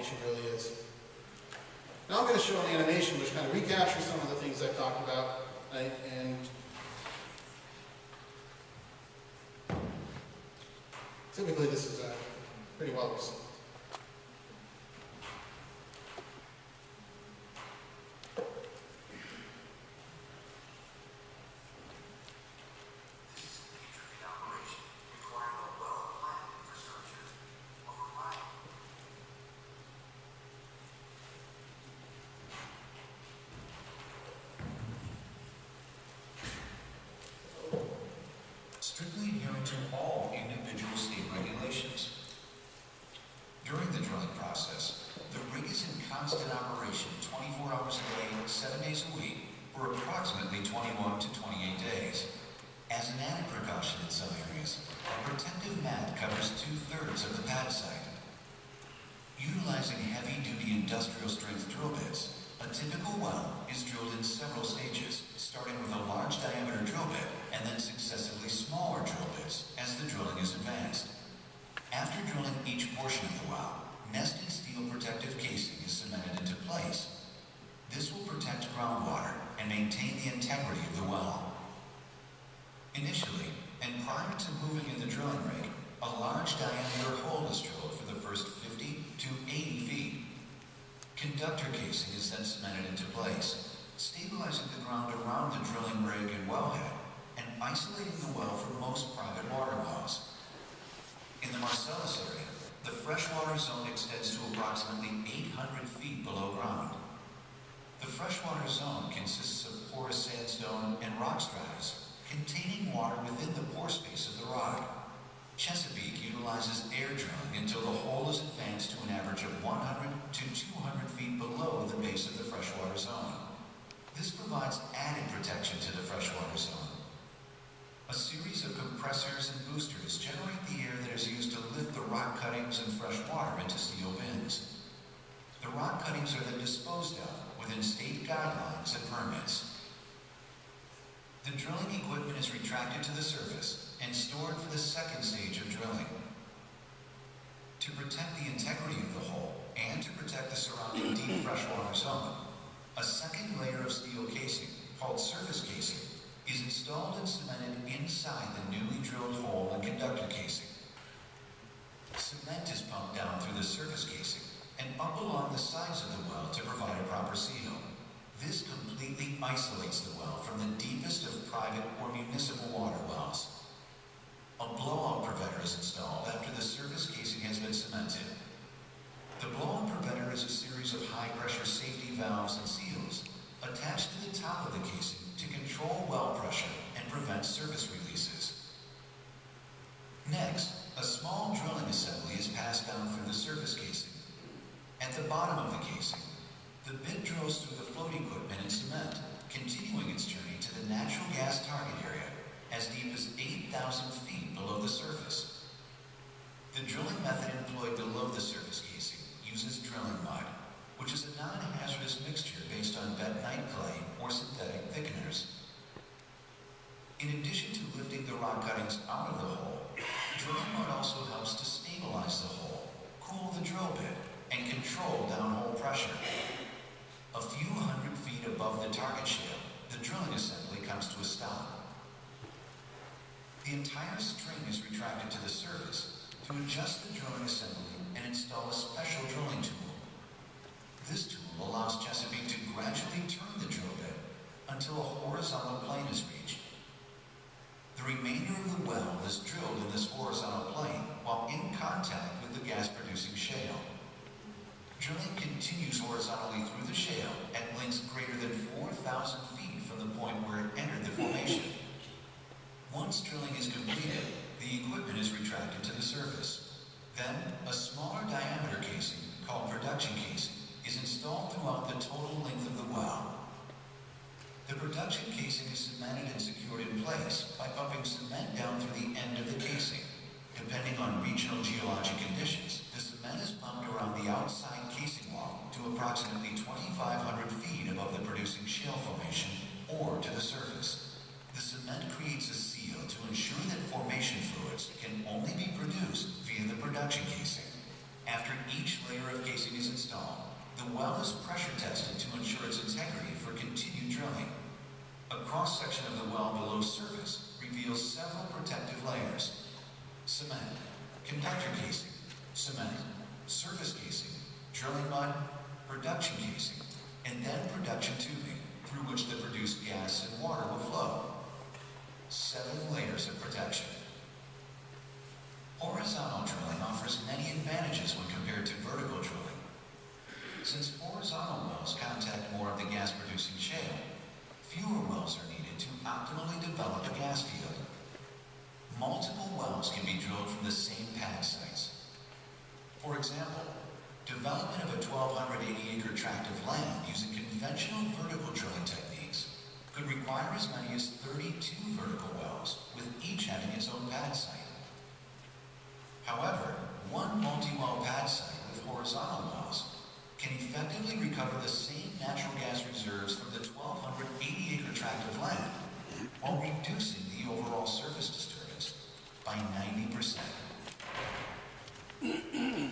qualification really is. Now I'm going to show an animation which kind of recaptures some of the things I've talked about, right? And typically this is pretty well received. Strictly adhering to all individual state regulations. During the drilling process, the rig is in constant operation 24 hours a day, 7 days a week, for approximately 21 to 28 days. As an added precaution in some areas, a protective mat covers 2/3 of the pad site. Utilizing heavy-duty industrial-strength drill bits, a typical well is drilled in several stages, starting with a large diameter drill bit and then successively smaller drill bits as the drilling is advanced. After drilling each portion of the well, nested steel protective casing is cemented into place. This will protect groundwater and maintain the integrity of the well. Initially, and prior to moving in the drilling rig, a large diameter hole is drilled for the first 50 to 80 feet. Conductor casing is then cemented into place, stabilizing the ground around the drilling rig and wellhead, and isolating the well from most private water wells. In the Marcellus area, the freshwater zone extends to approximately 800 feet below ground. The freshwater zone consists of porous sandstone and rock stratus containing water within the pore space of the rock. Chesapeake utilizes air drilling until the hole is advanced to an average of 100 to 200 feet below the base of the freshwater zone. This provides added protection to the freshwater zone. A series of compressors and boosters generate the air that is used to lift the rock cuttings and fresh water into steel bins. The rock cuttings are then disposed of within state guidelines and permits. The drilling equipment is retracted to the surface and stored for the second stage of drilling. To protect the integrity of the hole and to protect the surrounding deep freshwater zone, a second layer of steel casing, called surface casing, is installed and cemented inside the newly drilled hole and conductor casing. Cement is pumped down through the surface casing and up along the sides of the well to provide a proper seal. This completely isolates the well from the deepest of private or municipal water wells. A blowout preventer is installed after the surface casing has been cemented. The blowout preventer is a series of high-pressure safety valves and seals attached to the top of the casing to control well pressure and prevent surface releases. Next, a small drilling assembly is passed down through the surface casing. At the bottom of the casing, the bit drills through the float equipment and cement, continuing its journey to the natural gas target area, as deep as 8,000 feet below the surface. The drilling method employed below the surface casing uses drilling mud, which is a non-hazardous mixture based on bentonite clay or synthetic thickeners. In addition to lifting the rock cuttings out of the hole, drilling mud also helps to stabilize the hole, cool the drill bit, and control downhole pressure. A few hundred feet above the target shale, the drilling assembly comes to a stop. The entire string is retracted to the surface to adjust the drilling assembly and install a special drilling tool. This tool allows Chesapeake to gradually turn the drill bit until a horizontal plane is reached. The remainder of the well is drilled in this horizontal plane while in contact with the gas-producing shale. Drilling continues horizontally through the shale at lengths greater than 4,000 feet from the point where it entered the formation. Once drilling is completed, the equipment is retracted to the surface. Then, a smaller diameter casing, called production casing, is installed throughout the total length of the well. The production casing is cemented and secured in place by pumping cement down through the end of the casing. Depending on regional geologic conditions, the cement is pumped around the outside casing wall to approximately 2,500 feet above the producing shale formation or to the surface. The cement creates a seal to ensure that formation fluids can only be produced via the production casing. After each layer of casing is the well is pressure tested to ensure its integrity for continued drilling. A cross-section of the well below surface reveals several protective layers: cement, conductor casing, cement, surface casing, drilling mud, production casing, and then production tubing through which the produced gas and water will flow. 7 layers of protection. Horizontal drilling offers many advantages when compared to vertical drilling. Since horizontal wells contact more of the gas-producing shale, fewer wells are needed to optimally develop a gas field. Multiple wells can be drilled from the same pad sites. For example, development of a 1,280-acre tract of land using conventional vertical drilling techniques could require as many as 32 vertical wells, with each having its own pad site. However, one multi-well pad site with horizontal wells can effectively recover the same natural gas reserves from the 1,280-acre tract of land while reducing the overall surface disturbance by 90%.